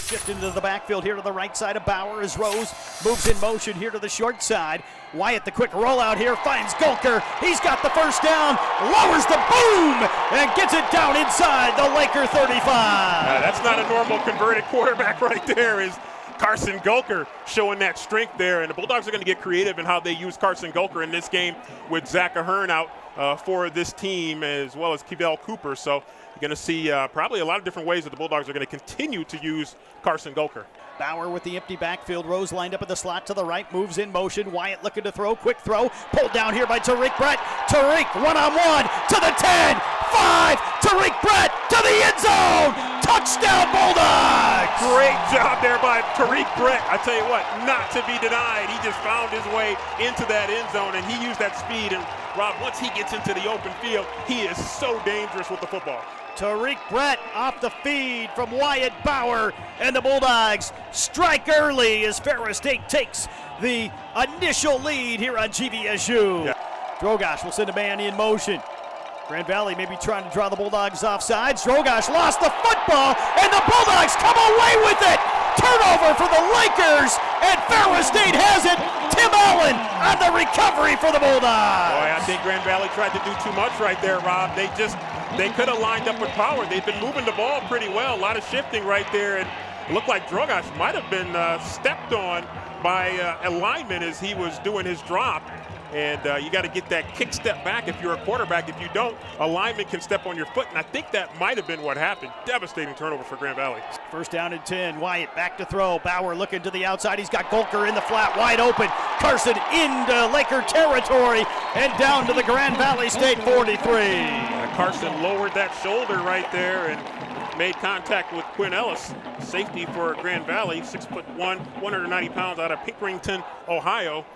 Shift into the backfield here to the right side of Bauer as Rose moves in motion here to the short side. Wyatt, the quick rollout here, finds Gulker. He's got the first down, lowers the boom, and gets it down inside the Laker 35. That's not a normal converted quarterback right there. Is Carson Gulker showing that strength there. And the Bulldogs are going to get creative in how they use Carson Gulker in this game with Zach Ahern out for this team, as well as Kevell Cooper. So you're going to see probably a lot of different ways that the Bulldogs are going to continue to use Carson Gulker. Bauer with the empty backfield. Rose lined up in the slot to the right, moves in motion. Wyatt looking to throw, quick throw, pulled down here by Tariq Brett. Tariq one-on-one to the 10, 5, Tariq Brett to the end zone. Touchdown Bulldogs! Great job there by Tariq Brett. I tell you what, not to be denied. He just found his way into that end zone, and he used that speed. And Rob, once he gets into the open field, he is so dangerous with the football. Tariq Brett off the feed from Wyatt Bauer, and the Bulldogs strike early as Ferris State takes the initial lead here on GVSU. Yeah. Drogosh will send a man in motion. Grand Valley maybe trying to draw the Bulldogs offsides. Drogosh lost the football, and the Bulldogs come away with it. Turnover for the Lakers, and Ferris State has it. Tim Allen on the recovery for the Bulldogs. Boy, I think Grand Valley tried to do too much right there, Rob. They could have lined up with power. They've been moving the ball pretty well. A lot of shifting right there, and it looked like Drogosh might have been stepped on by a lineman as he was doing his drop. And you got to get that kick step back if you're a quarterback. If you don't, a lineman can step on your foot, and I think that might have been what happened. Devastating turnover for Grand Valley. First down and 10. Wyatt back to throw. Bauer looking to the outside. He's got Gulker in the flat, wide open. Carson into Laker territory and down to the Grand Valley State 43. Carson lowered that shoulder right there and made contact with Quinn Ellis, safety for Grand Valley, 6'1", 190 pounds out of Pinkerton, Ohio.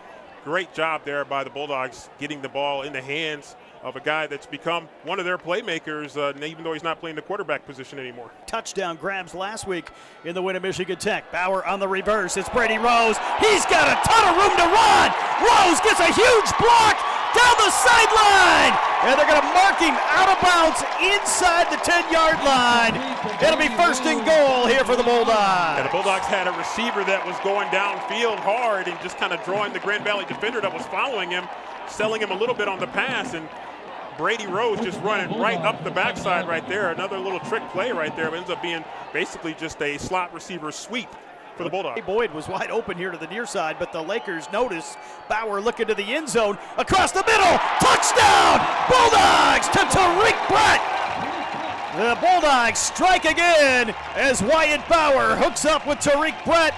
Great job there by the Bulldogs getting the ball in the hands of a guy that's become one of their playmakers, even though he's not playing the quarterback position anymore. Touchdown grabs last week in the win at Michigan Tech. Bauer on the reverse. It's Brady Rose. He's got a ton of room to run. Rose gets a huge block down the sideline, and they're going to mark him out of bounds inside the 10-yard line. It'll be first and goal here for the Bulldogs. And the Bulldogs had a receiver that was going downfield hard and just kind of drawing the Grand Valley defender that was following him, selling him a little bit on the pass, and Brady Rose just running right up the backside right there. Another little trick play right there. It ends up being basically just a slot receiver sweep for the Bulldogs. Boyd was wide open here to the near side, but the Lakers notice Bauer looking to the end zone, across the middle, touchdown, Bulldogs to Tariq Brett. The Bulldogs strike again as Wyatt Bauer hooks up with Tariq Brett,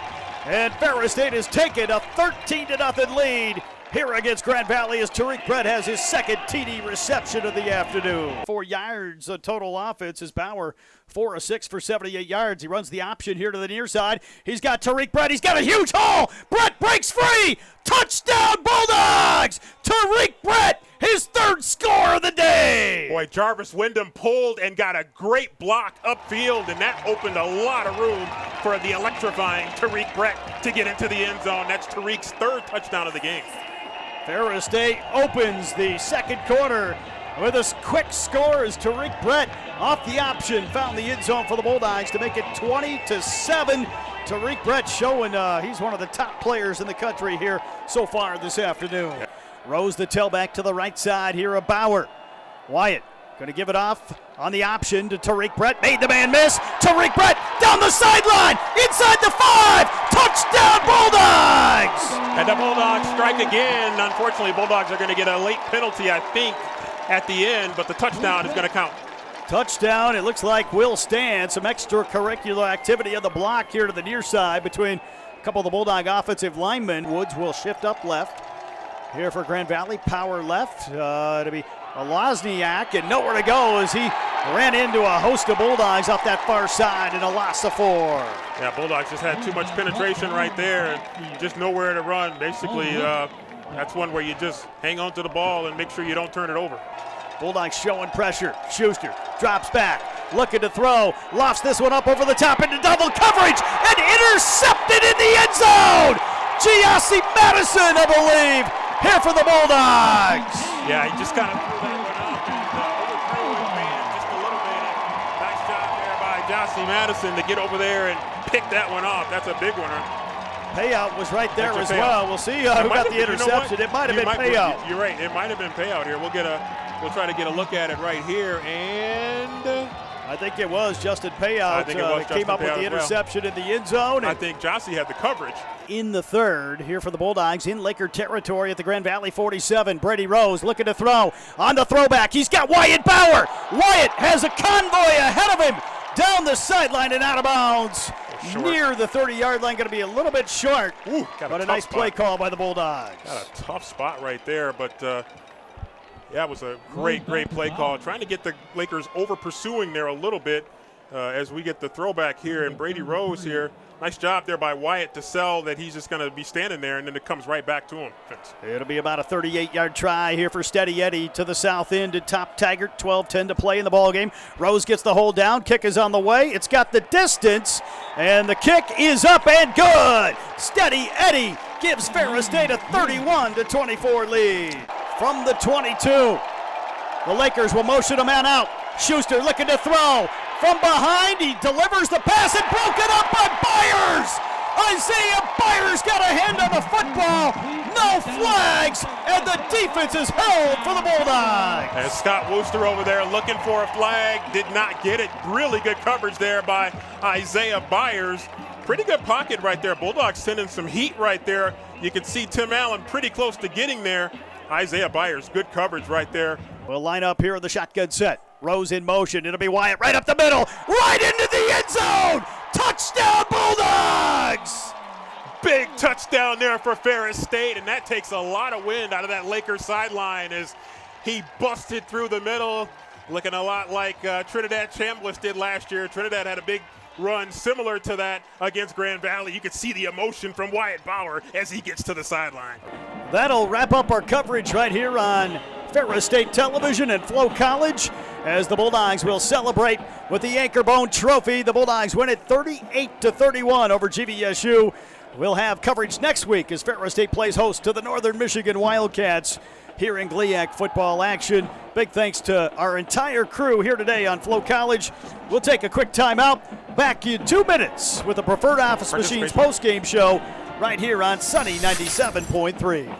and Ferris State has taken a 13-0 lead here against Grand Valley as Tariq Brett has his second TD reception of the afternoon. 4 yards of total offense as Bauer 4 of 6 for 78 yards. He runs the option here to the near side. He's got Tariq Brett. He's got a huge hole. Brett breaks free. Touchdown Bulldogs! Tariq Brett, his third score of the day. Boy, Jarvis Wyndham pulled and got a great block upfield, and that opened a lot of room for the electrifying Tariq Brett to get into the end zone. That's Tariq's third touchdown of the game. Ferris State opens the second quarter with a quick score as Tariq Brett off the option found the end zone for the Bulldogs to make it 20-7. Tariq Brett showing he's one of the top players in the country here so far this afternoon. Rose the tailback to the right side here of Bauer. Wyatt going to give it off on the option to Tariq Brett. Made the man miss. Tariq Brett down the sideline, inside the 5. Touchdown Bulldogs! And the Bulldogs strike again. Unfortunately, Bulldogs are going to get a late penalty, I think, at the end, but the touchdown is going to count. Touchdown, it looks like will stand. Some extracurricular activity on the block here to the near side between a couple of the Bulldog offensive linemen. Woods will shift up left. Here for Grand Valley, power left to be Lozniak, and nowhere to go as he ran into a host of Bulldogs off that far side and a loss of 4. Yeah, Bulldogs just had too much penetration right there and just nowhere to run. Basically, that's one where you just hang on to the ball and make sure you don't turn it over. Bulldogs showing pressure. Schuster drops back, looking to throw, lofts this one up over the top into double coverage, and intercepted in the end zone. Giassi Madison, I believe, here for the Bulldogs. Yeah, he just kind of threw that one up and overthrew his man just a little bit. Nice job there by Giassi Madison to get over there and picked that one off. That's a big one. Payout was right there as payout. well. We'll see who got the interception. It might have been payout. You're right. It might have been payout here. We'll try to get a look at it right here. And I think it was Justin Payout. I think it was came up with Justin the Payout as well. interception in the end zone. I think Jossie had the coverage. In the third, here for the Bulldogs in Laker territory at the Grand Valley 47. Brady Rose looking to throw on the throwback. He's got Wyatt Bauer. Wyatt has a convoy ahead of him down the sideline and out of bounds. Near the 30-yard line, going to be a little bit short. Ooh, but a nice play call by the Bulldogs. Got a tough spot right there, but yeah, it was a great play call. Trying to get the Lakers over pursuing there a little bit as we get the throwback here. And Brady Rose here, nice job there by Wyatt to sell that he's just going to be standing there, and then it comes right back to him. It'll be about a 38-yard try here for Steady Eddie to the south end to top Taggart. 12-10 to play in the ball game. Rose gets the hold down. Kick is on the way. It's got the distance, and the kick is up and good. Steady Eddie gives Ferris State a 31-24 lead. From the 22, the Lakers will motion a man out. Schuster looking to throw. From behind, he delivers the pass and broken up by Byers. Isaiah Byers got a hand on the football. No flags, and the defense is held for the Bulldogs. And Scott Wooster over there looking for a flag, did not get it. Really good coverage there by Isaiah Byers. Pretty good pocket right there. Bulldogs sending some heat right there. You can see Tim Allen pretty close to getting there. Isaiah Byers, good coverage right there. We'll line up here in the shotgun set. Rose in motion. It'll be Wyatt right up the middle, right into the end zone. Touchdown, Bulldogs! Big touchdown there for Ferris State, and that takes a lot of wind out of that Lakers sideline as he busted through the middle, looking a lot like Trinidad Chambliss did last year. Trinidad had a big run similar to that against Grand Valley. You could see the emotion from Wyatt Bauer as he gets to the sideline. That'll wrap up our coverage right here on Ferris State Television and Flow College as the Bulldogs will celebrate with the Anchorbone Trophy. The Bulldogs win it 38-31 over GVSU. We'll have coverage next week as Ferris State plays host to the Northern Michigan Wildcats here in GLIAC football action. Big thanks to our entire crew here today on Flow College. We'll take a quick timeout. Back in 2 minutes with the Preferred Office Machines postgame show right here on Sunny 97.3.